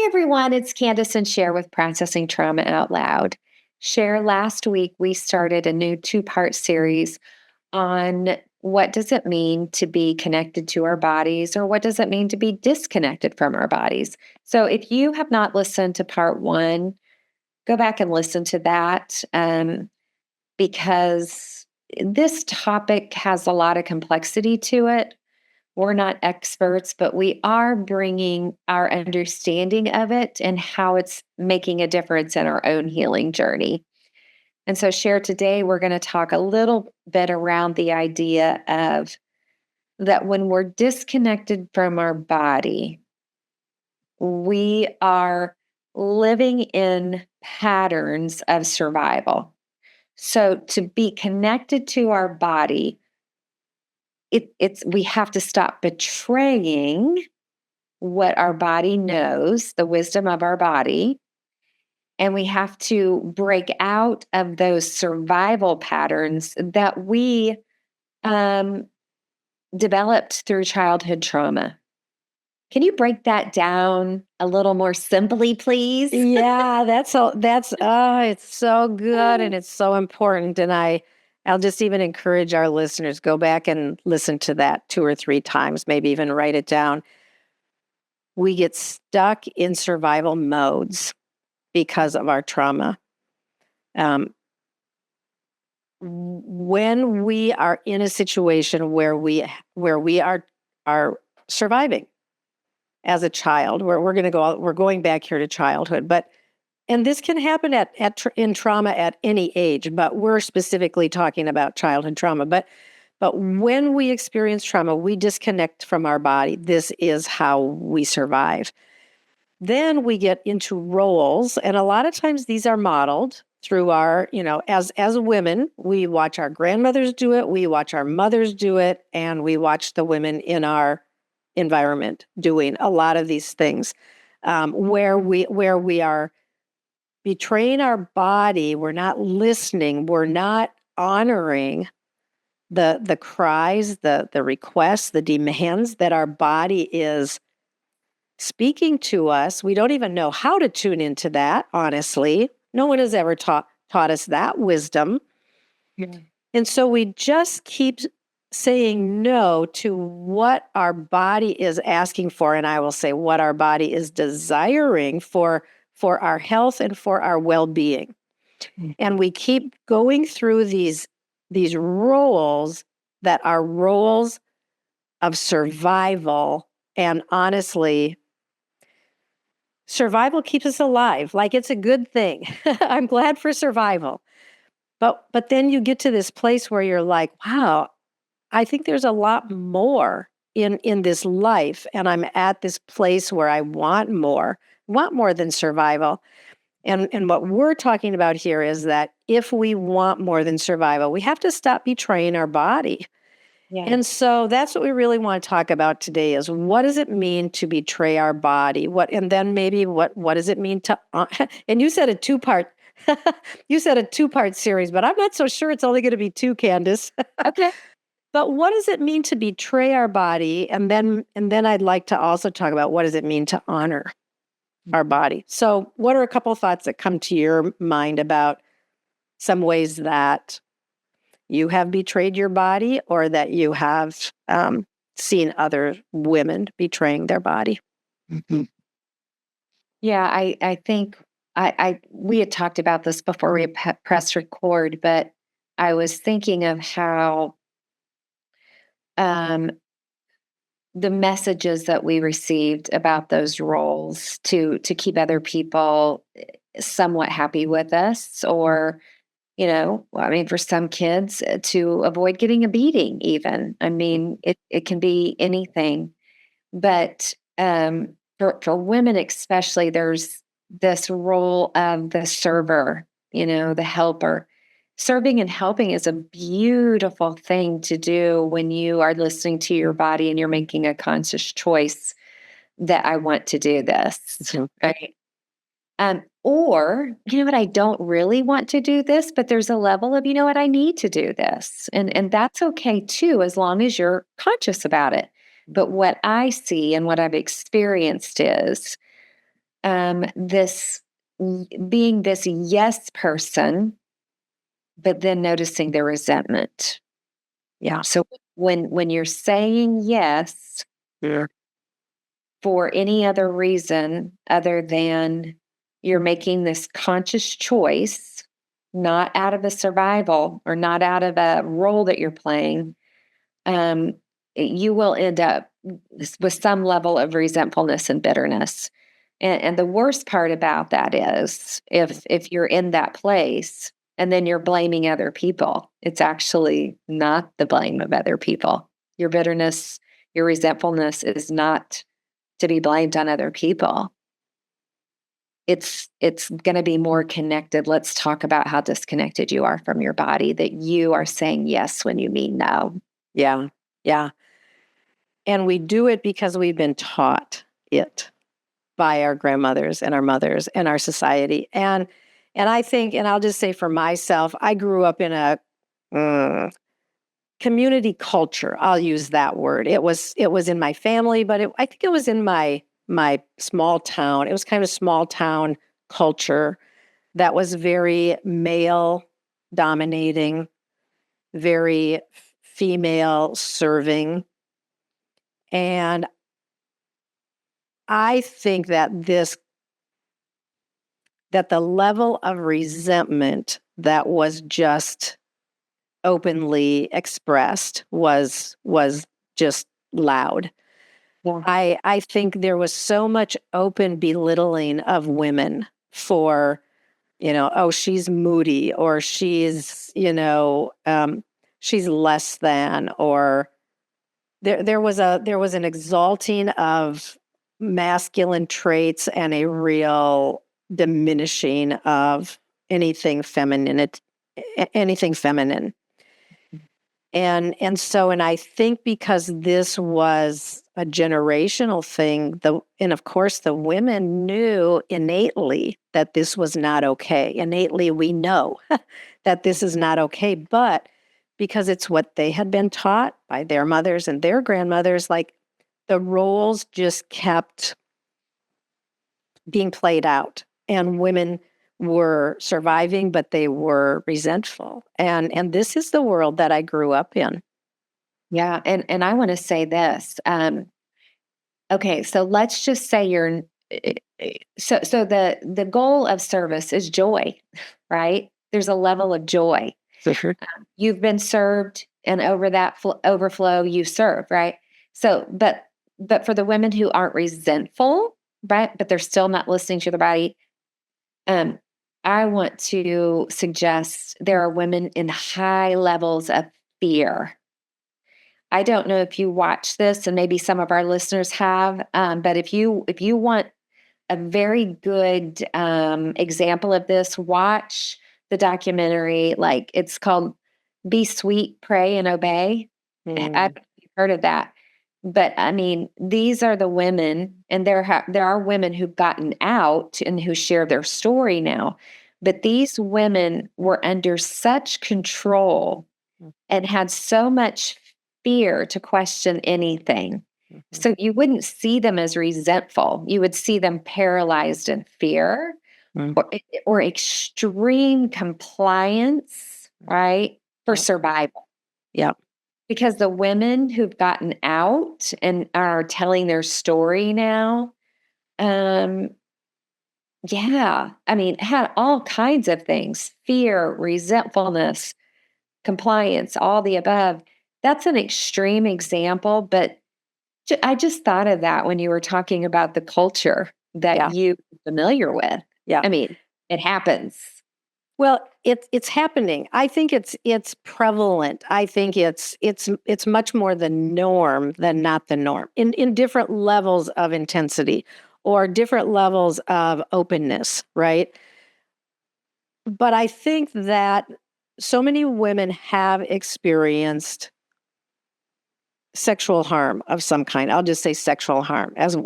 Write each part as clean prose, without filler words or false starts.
Hey everyone, it's Kandace and Sher with Processing Trauma Out Loud. Sher, last week we started a new two-part series on what does it mean to be connected to our bodies, or what does it mean to be disconnected from our bodies. So if you have not listened to part one, go back and listen to that, because this topic has a lot of complexity to it. We're not experts, but we are bringing our understanding of it and how it's making a difference in our own healing journey. And so, Share, today we're going to talk a little bit around the idea of that when we're disconnected from our body, we are living in patterns of survival. So, to be connected to our body, it's we have to stop betraying what our body knows, the wisdom of our body, and we have to break out of those survival patterns that we um, developed through childhood trauma. Can you break that down a little more simply, please? Yeah, it's so good and it's so important. And I'll just even encourage our listeners, go back and listen to that 2 or 3 times, maybe even write it down. We get stuck in survival modes because of our trauma. When we are in a situation where we are surviving as a child, we're going back here to childhood, and this can happen in trauma at any age, but we're specifically talking about childhood trauma. But when we experience trauma, we disconnect from our body. This is how we survive. Then we get into roles, and a lot of times these are modeled through our, as women, we watch our grandmothers do it, we watch our mothers do it, and we watch the women in our environment doing a lot of these things, where we are betraying our body. We're not listening. We're not honoring the cries, the requests, the demands that our body is speaking to us. We don't even know how to tune into that, honestly. No one has ever taught us that wisdom. Yeah. And so we just keep saying no to what our body is asking for. And I will say what our body is desiring for our health and for our well-being. And we keep going through these roles that are roles of survival. And honestly, survival keeps us alive. Like, it's a good thing. I'm glad for survival. But then you get to this place where you're like, wow, I think there's a lot more in this life. And I'm at this place where I want more than survival. And what we're talking about here is that if we want more than survival, we have to stop betraying our body. Yeah. And so that's what we really want to talk about today is what does it mean to betray our body? And then maybe what does it mean to, and you said a two-part series, but I'm not so sure it's only going to be 2, Kandace. Okay. But what does it mean to betray our body? And then I'd like to also talk about what does it mean to honor our body. So what are a couple of thoughts that come to your mind about some ways that you have betrayed your body or that you have seen other women betraying their body? Mm-hmm. Yeah, I think we had talked about this before we pressed record, but I was thinking of how um, the messages that we received about those roles to keep other people somewhat happy with us, or I mean, for some kids to avoid getting a beating. Even, I mean, it can be anything, but for women especially, there's this role of the server, the helper. Serving and helping is a beautiful thing to do when you are listening to your body and you're making a conscious choice that I want to do this, right? Or, what, I don't really want to do this, but there's a level of, what, I need to do this. And that's okay too, as long as you're conscious about it. But what I see and what I've experienced is this being this yes person, but then noticing the resentment. Yeah. So when you're saying yes Yeah. for any other reason other than you're making this conscious choice, not out of a survival or not out of a role that you're playing, um, you will end up with some level of resentfulness and bitterness. And the worst part about that is if you're in that place and then you're blaming other people, it's actually not the blame of other people. Your bitterness, your resentfulness is not to be blamed on other people. It's going to be more connected. Let's talk about how disconnected you are from your body, that you are saying yes when you mean no. Yeah. Yeah. And we do it because we've been taught it by our grandmothers and our mothers and our society. And I think, and I'll just say for myself, I grew up in a community culture. I'll use that word. It was in my family, but I think it was in my small town. It was kind of small town culture that was very male dominating, very female serving. And I think that the level of resentment that was just openly expressed was just loud. Yeah. I think there was so much open belittling of women for, oh, she's moody, or she's less than, or there was an exalting of masculine traits and a real diminishing of anything feminine, anything feminine. And I think because this was a generational thing, and of course the women knew innately that this was not okay. Innately, we know that this is not okay, but because it's what they had been taught by their mothers and their grandmothers, like the roles just kept being played out, and women were surviving, but they were resentful. And this is the world that I grew up in. Yeah, and I want to say this. Okay, so let's just say so the goal of service is joy, right? There's a level of joy. Sure. You've been served, and over that overflow, you serve, right? So, but for the women who aren't resentful, right? But they're still not listening to their body. Um, I want to suggest there are women in high levels of fear. I don't know if you watch this, and maybe some of our listeners have, but if you want a very good example of this, watch the documentary. Like, it's called "Be Sweet, Pray, and Obey." I don't know if you've heard of that, but I mean, these are the women, and there are women who've gotten out and who share their story now. But these women were under such control and had so much fear to question anything. Mhm. So you wouldn't see them as resentful. You would see them paralyzed in fear Mm. or extreme compliance, right? For Yep. survival. Yep. Because the women who've gotten out and are telling their story now, um, yeah, I mean, had all kinds of things: fear, resentfulness, compliance, all the above. That's an extreme example, but I just thought of that when you were talking about the culture that Yeah. you're familiar with. Yeah. I mean, it happens. Well, it's happening. I think it's prevalent. I think it's much more the norm than not the norm in different levels of intensity or different levels of openness, right? But I think that so many women have experienced sexual harm of some kind. I'll just say sexual harm as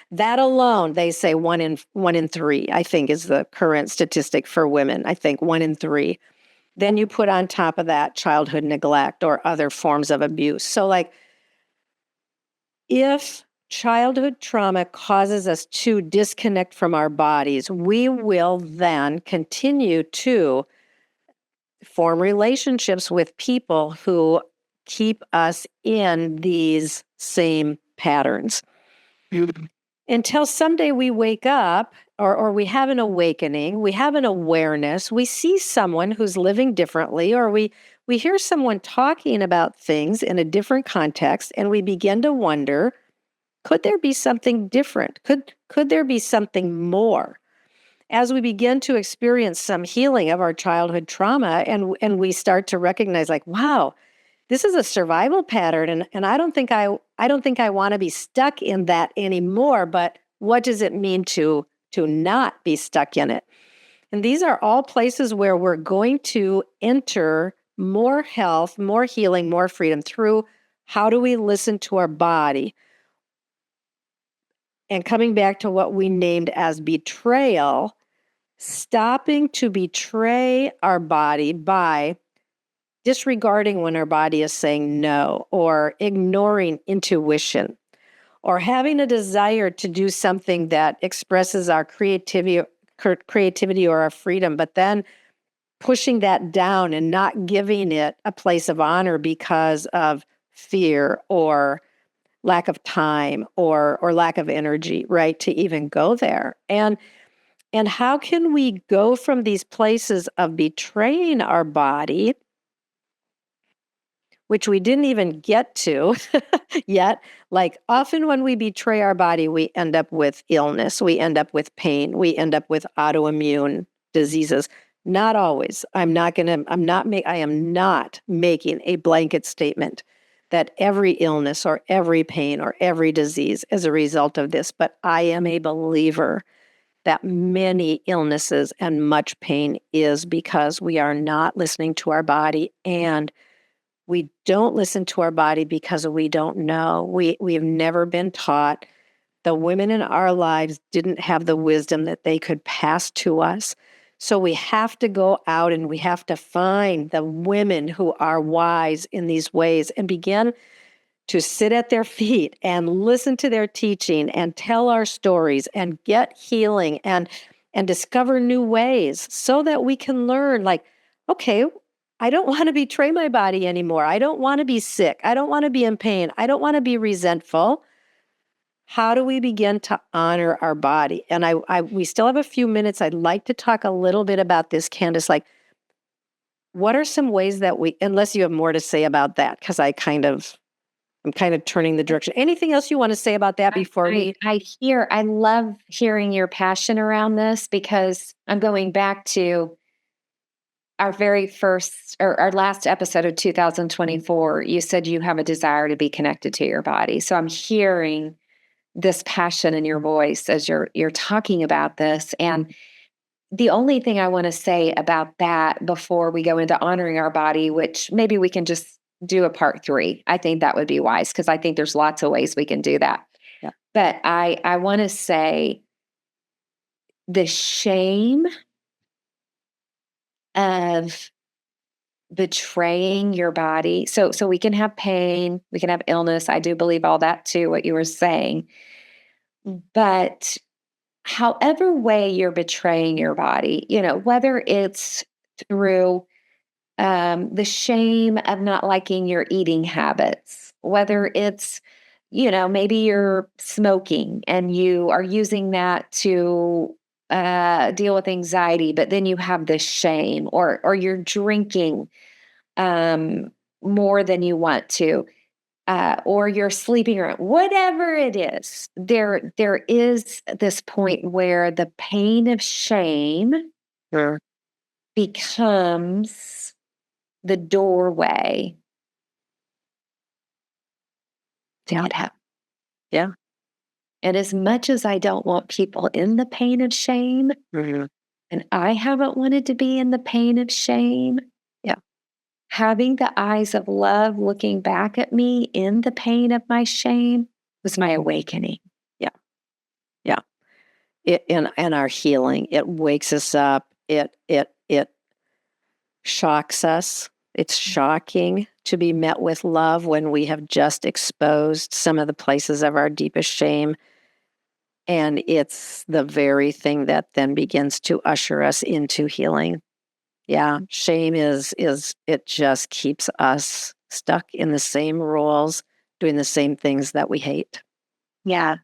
that alone. They say one in three, I think, is the current statistic for women. I think 1 in 3. Then you put on top of that childhood neglect or other forms of abuse. So, like, if childhood trauma causes us to disconnect from our bodies, we will then continue to form relationships with people who keep us in these same patterns. Until someday we wake up or we have an awakening, we have an awareness, we see someone who's living differently, or we hear someone talking about things in a different context, and we begin to wonder, could there be something different? Could there be something more? As we begin to experience some healing of our childhood trauma, and we start to recognize, like, wow, this is a survival pattern, and I don't think I want to be stuck in that anymore. But what does it mean to not be stuck in it? And these are all places where we're going to enter more health, more healing, more freedom through how do we listen to our body? And coming back to what we named as betrayal, stopping to betray our body by disregarding when our body is saying no, or ignoring intuition, or having a desire to do something that expresses our creativity or our freedom, but then pushing that down and not giving it a place of honor because of fear or lack of time or lack of energy, right, to even go there. And how can we go from these places of betraying our body, which we didn't even get to yet? Like, often when we betray our body, we end up with illness, we end up with pain, we end up with autoimmune diseases. Not always. I am not making a blanket statement that every illness or every pain or every disease is a result of this, but I am a believer that many illnesses and much pain is because we are not listening to our body, and we don't listen to our body because we don't know. We have never been taught. The women in our lives didn't have the wisdom that they could pass to us. So we have to go out and we have to find the women who are wise in these ways and begin to sit at their feet and listen to their teaching and tell our stories and get healing and discover new ways so that we can learn, like, okay, I don't want to betray my body anymore. I don't want to be sick. I don't want to be in pain. I don't want to be resentful. How do we begin to honor our body? And we still have a few minutes. I'd like to talk a little bit about this, Kandace. Like, what are some ways that unless you have more to say about that, because I'm kind of turning the direction. Anything else you want to say about that before I love hearing your passion around this, because I'm going back to our very first or our last episode of 2024. You said you have a desire to be connected to your body. So I'm hearing this passion in your voice as you're talking about this. And the only thing I want to say about that before we go into honoring our body, which maybe we can just do a part 3. I think that would be wise, because I think there's lots of ways we can do that. Yeah. But I want to say the shame of betraying your body. So we can have pain, we can have illness. I do believe all that too, what you were saying. But however way you're betraying your body, whether it's through the shame of not liking your eating habits, whether it's, maybe you're smoking and you are using that to deal with anxiety, but then you have this shame, or you're drinking more than you want to, or you're sleeping around, whatever it is, there is this point where the pain of shame Sure. becomes the doorway to get help. Yeah. And as much as I don't want people in the pain of shame, Mm-hmm. and I haven't wanted to be in the pain of shame, Yeah. having the eyes of love looking back at me in the pain of my shame was my awakening. Yeah. Yeah. In our healing, it wakes us up. It shocks us. It's shocking to be met with love when we have just exposed some of the places of our deepest shame. And it's the very thing that then begins to usher us into healing. Yeah, shame is it just keeps us stuck in the same roles, doing the same things that we hate. Yeah.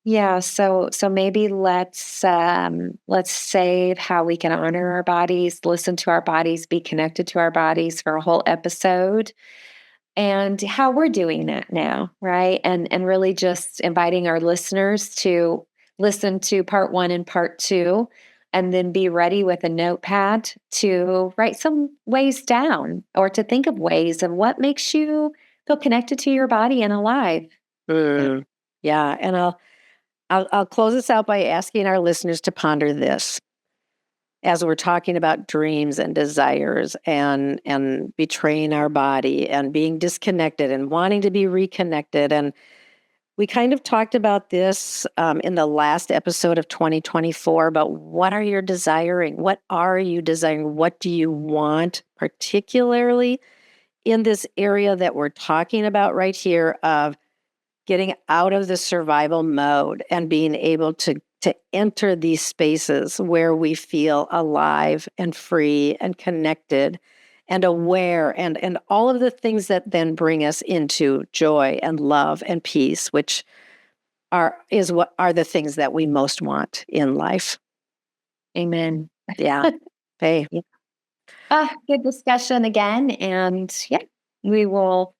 Yeah, so maybe let's save how we can honor our bodies, listen to our bodies, be connected to our bodies for a whole episode, and how we're doing that now, right? And really just inviting our listeners to listen to part 1 and part 2, and then be ready with a notepad to write some ways down, or to think of ways of what makes you feel connected to your body and alive. Mm. Yeah, and I'll close this out by asking our listeners to ponder this. As we're talking about dreams and desires and betraying our body and being disconnected and wanting to be reconnected, and we kind of talked about this in the last episode of 2024, but what are you desiring? What are you desiring? What do you want, particularly in this area that we're talking about right here of getting out of the survival mode and being able to enter these spaces where we feel alive and free and connected and aware and all of the things that then bring us into joy and love and peace, which what are the things that we most want in life. Amen. Yeah. Hey. Yeah. Good discussion again. And yeah, we will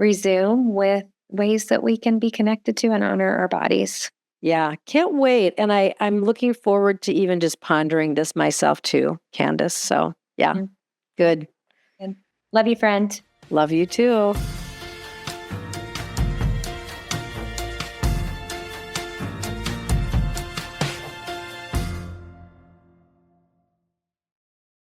resume with ways that we can be connected to and honor our bodies. Yeah, can't wait. And I'm looking forward to even just pondering this myself too, Kandace. So yeah, Mm. good. And love you, friend. Love you too.